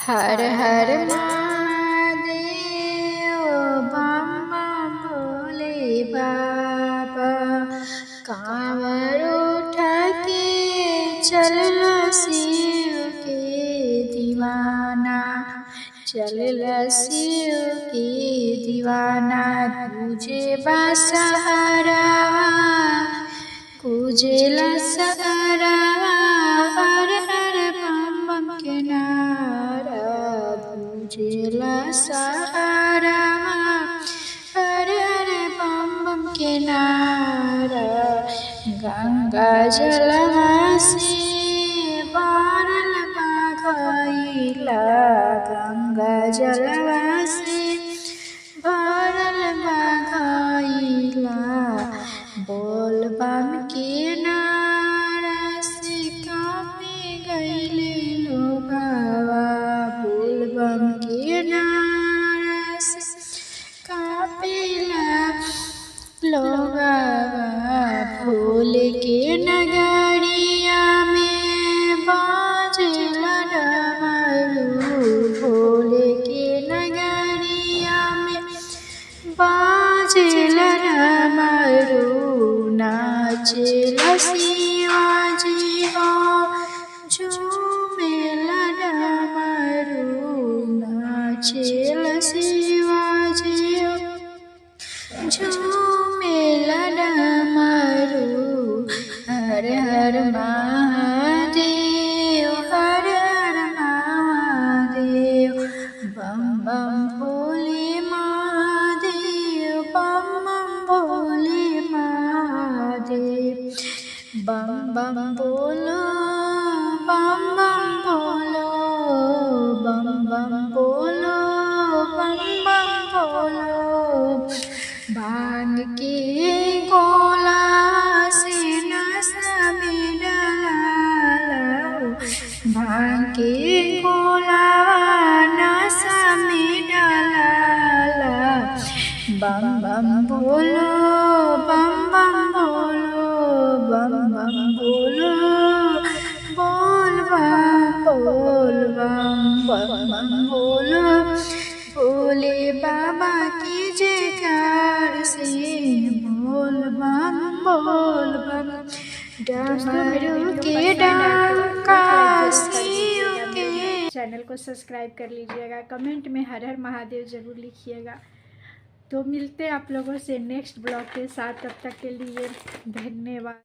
हर हर महादेव बम बम भोले बाबा। कांवर उठा के चलला शिव के दीवाना, चलला शिव के दीवाना। तुझे बासहारा कुजेला सहारा, हर हर बम बम के नारा कुजेला सहारा, हर हर बम बम के नारा। गंगा जलवा से बारल बागइला, गंगा जलवा से बारल बागइला। बोल बम के नारा से कांपे गइले लोगवा, बोल बम के नारा से कांपेला लोगवा। भोले के नगरिया में बाजेला डमरू, भोले के नगरिया में बाजेला डमरू। नाचेला शिवाजी हो झूमेला डमरू, नाचेला शिवाजी हो झूमेला डमरू। हर हर महादेव, हर हर महादेव, बम बम भोले महादेव, बम बम भोले महादेव। बम बम बोलो, बम बम बोलो, बम बम बोलो, बम बम बोलो। भांग के गोला से नशा में डलाला, भांग के गोला नशा में डलाला। बम बम बोलो, बम बम बोलो, बम बम बोलो, बोल बम बोल बम, बम बम बोलो। भोले बाबा की जयकार से बोल बम बोल बम। डमरू के डंका शिव के। चैनल को सब्सक्राइब कर लीजिएगा, कमेंट में हर हर महादेव जरूर लिखिएगा। तो मिलते हैं आप लोगों से नेक्स्ट ब्लॉग के साथ, तब तक के लिए धन्यवाद।